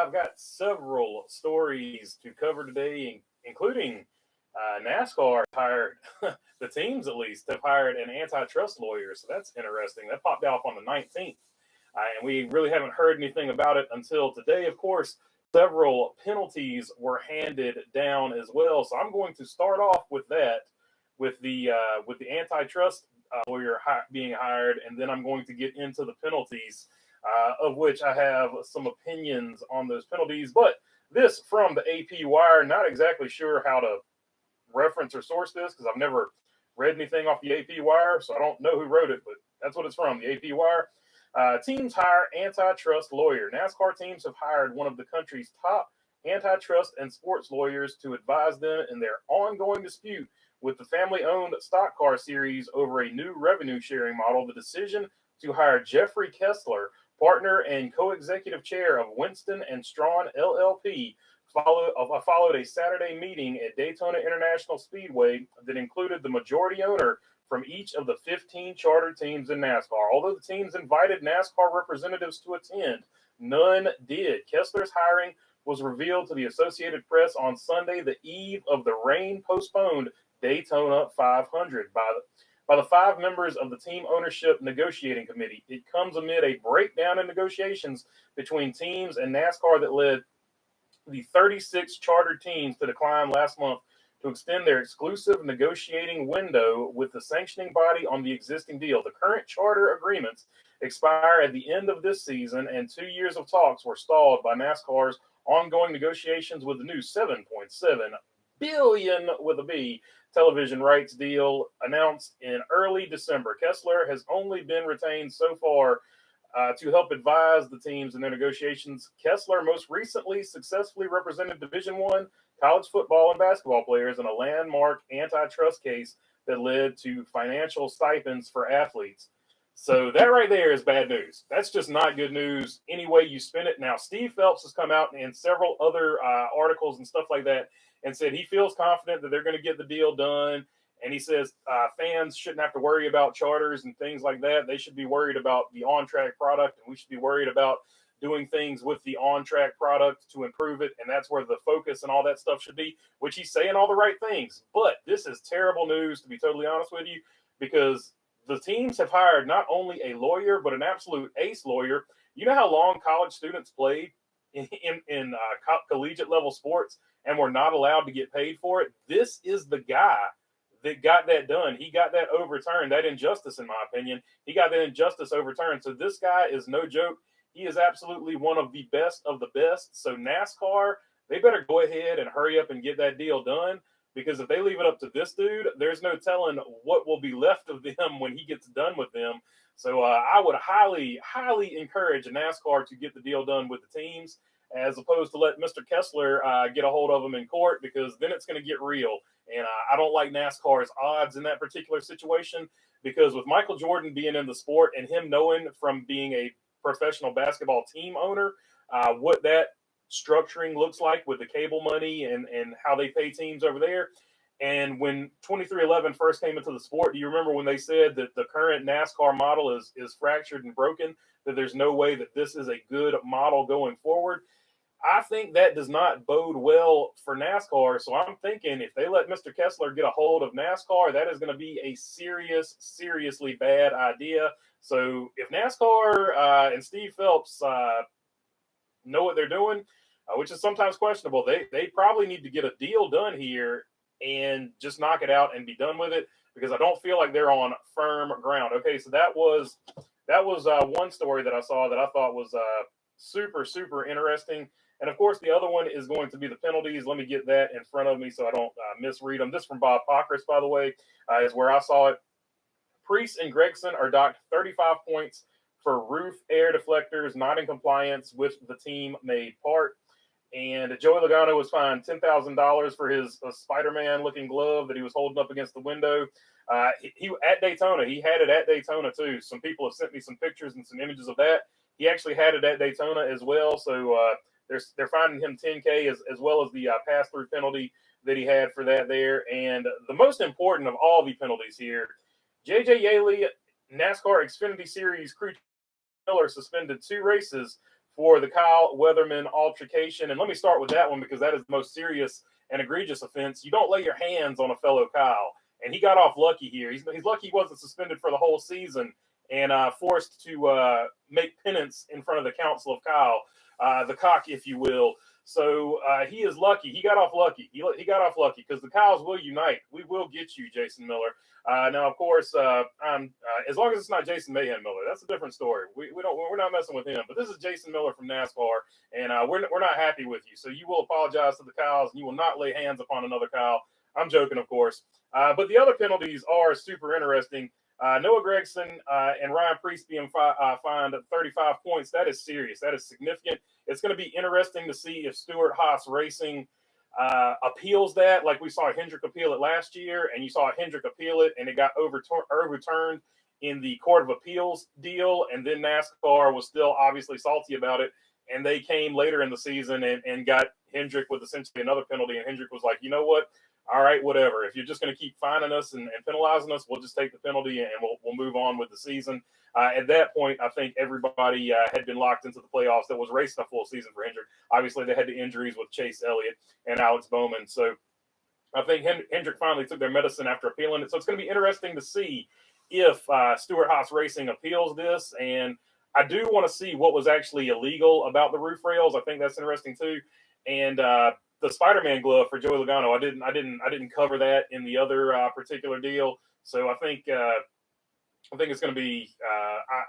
I've got several stories to cover today, including NASCAR hired, the teams at least, have hired an antitrust lawyer. So that's interesting. That popped off on the 19th. And we really haven't heard anything about it until today. Of course, several penalties were handed down as well. So I'm going to start off with that, with the antitrust lawyer being hired, and then I'm going to get into the penalties, of which I have some opinions on those penalties. But this from the AP Wire, not exactly sure how to reference or source this because I've never read anything off the AP Wire, so I don't know who wrote it, but that's what it's from, the AP Wire. Teams hire antitrust lawyer. NASCAR teams have hired one of the country's top antitrust and sports lawyers to advise them in their ongoing dispute with the family-owned stock car series over a new revenue-sharing model. The decision to hire Jeffrey Kessler, partner and co-executive chair of Winston & Strawn LLP, followed a Saturday meeting at Daytona International Speedway that included the majority owner from each of the 15 charter teams in NASCAR. Although the teams invited NASCAR representatives to attend, none did. Kessler's hiring was revealed to the Associated Press on Sunday, the eve of the rain-postponed Daytona 500 by the 5 members of the team ownership negotiating committee. It comes amid a breakdown in negotiations between teams and NASCAR that led the 36 charter teams to decline last month to extend their exclusive negotiating window with the sanctioning body on the existing deal. The current charter agreements expire at the end of this season, and 2 years of talks were stalled by NASCAR's ongoing negotiations with the new $7.7 billion with a B television rights deal announced in early December. Kessler has only been retained so far to help advise the teams in their negotiations. Kessler most recently successfully represented Division I college football and basketball players in a landmark antitrust case that led to financial stipends for athletes. So that right there is bad news. That's just not good news any way you spin it. Now, Steve Phelps has come out in several other articles and stuff like that and said he feels confident that they're going to get the deal done. And he says fans shouldn't have to worry about charters and things like that. They should be worried about the on-track product, and we should be worried about doing things with the on-track product to improve it. And that's where the focus and all that stuff should be, which he's saying all the right things. But this is terrible news, to be totally honest with you, because the teams have hired not only a lawyer, but an absolute ace lawyer. You know how long college students played in collegiate level sports and were not allowed to get paid for it? This is the guy that got that done. He got that overturned, that injustice, in my opinion. He got that injustice overturned. So this guy is no joke. He is absolutely one of the best of the best. So NASCAR, they better go ahead and hurry up and get that deal done, because if they leave it up to this dude, there's no telling what will be left of them when he gets done with them. So I would highly, highly encourage NASCAR to get the deal done with the teams, as opposed to let Mr. Kessler get a hold of them in court, because then it's going to get real. And I don't like NASCAR's odds in that particular situation, because with Michael Jordan being in the sport and him knowing from being a professional basketball team owner what that structuring looks like with the cable money and how they pay teams over there. And when 2311 first came into the sport, do you remember when they said that the current NASCAR model is fractured and broken, that there's no way that this is a good model going forward? I think that does not bode well for NASCAR. So I'm thinking if they let Mr. Kessler get a hold of NASCAR, that is going to be a seriously bad idea. So if NASCAR and Steve Phelps know what they're doing, which is sometimes questionable, they probably need to get a deal done here and just knock it out and be done with it, because I don't feel like they're on firm ground. Okay, so that was one story that I saw that I thought was super interesting. And of course, the other one is going to be the penalties. Let me get that in front of me so I don't misread them. This from Bob Pockris, by the way, is where I saw it. Preece and Gragson are docked 35 points for roof air deflectors not in compliance with the team-made part. And Joey Logano was fined $10,000 for his Spider-Man looking glove that he was holding up against the window. He at Daytona, he had it at Daytona too. Some people have sent me some pictures and some images of that. He actually had it at Daytona as well. So they're finding him $10K as well as the pass-through penalty that he had for that there. And the most important of all the penalties here, J.J. Yaley, NASCAR Xfinity Series crew Miller suspended 2 races for the Kyle Weatherman altercation. And let me start with that one because that is the most serious and egregious offense. You don't lay your hands on a fellow Kyle. And he got off lucky here. He's lucky he wasn't suspended for the whole season and forced to make penance in front of the Council of Kyle, the cock, if you will. So he is lucky. He got off lucky. He got off lucky because the Kyles will unite. We will get you, Jason Miller. Now, of course, as long as it's not Jason Mayhem Miller, that's a different story. We're not messing with him. But this is Jason Miller from NASCAR, and we're not happy with you. So you will apologize to the Kyles, and you will not lay hands upon another Kyle. I'm joking, of course. But the other penalties are super interesting. Noah Gragson and Ryan Preece being fined 35 points. That is serious. That is significant. It's going to be interesting to see if Stewart HAAS Racing appeals that, like we saw Hendrick appeal it last year, and you saw Hendrick appeal it, and it got overturned in the Court of Appeals deal, and then NASCAR was still obviously salty about it, and they came later in the season and got Hendrick with essentially another penalty, and Hendrick was like, you know what? All right, whatever. If you're just going to keep fining us and penalizing us, we'll just take the penalty and we'll move on with the season. At that point, I think everybody had been locked into the playoffs that was racing a full season for Hendrick. Obviously, they had the injuries with Chase Elliott and Alex Bowman. So I think Hendrick finally took their medicine after appealing it. So it's going to be interesting to see if Stewart HAAS Racing appeals this. And I do want to see what was actually illegal about the roof rails. I think that's interesting too. And the Spider-Man glove for Joey Logano, I didn't cover that in the other particular deal. So I think it's going to be.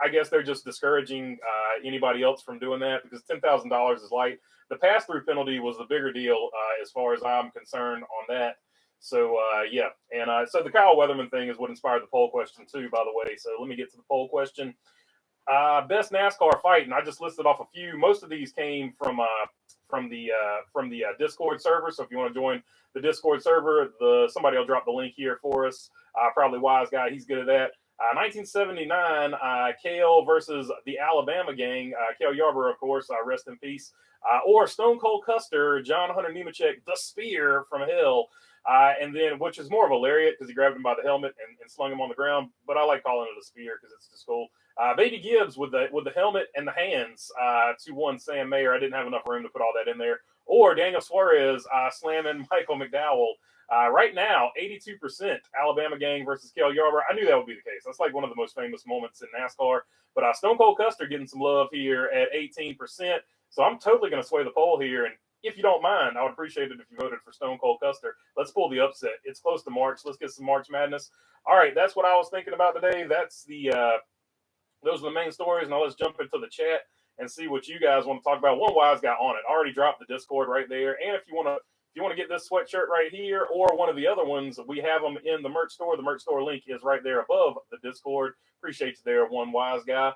I guess they're just discouraging anybody else from doing that because $10,000 is light. The pass-through penalty was the bigger deal as far as I'm concerned on that. So yeah, and so the Kyle Weatherman thing is what inspired the poll question too, by the way. So let me get to the poll question. Best NASCAR fight, and I just listed off a few. Most of these came from the Discord server. So if you want to join the Discord server, somebody will drop the link here for us. Probably Wise Guy, he's good at that. 1979, Cale versus the Alabama gang. Cale Yarborough, of course, rest in peace. Or Stone Cold Custer, John Hunter Nemechek, the Spear from Hell. And then, which is more of a lariat because he grabbed him by the helmet and slung him on the ground. But I like calling it a spear because it's just cool. Baby Gibbs with the helmet and the hands to one Sam Mayer. I didn't have enough room to put all that in there. Or Daniel Suarez slamming Michael McDowell. Right now, 82% Alabama gang versus Cale Yarborough. I knew that would be the case. That's like one of the most famous moments in NASCAR. But Stone Cold Custer getting some love here at 18%. So I'm totally going to sway the poll here. And if you don't mind, I would appreciate it if you voted for Stone Cold Custer. Let's pull the upset. It's close to March. Let's get some March Madness. All right, that's what I was thinking about today. That's those are the main stories. Now let's jump into the chat and see what you guys want to talk about. One Wise Guy on it. I already dropped the Discord right there. And if you want to get this sweatshirt right here or one of the other ones, we have them in the merch store. The merch store link is right there above the Discord. Appreciate you there, One Wise Guy.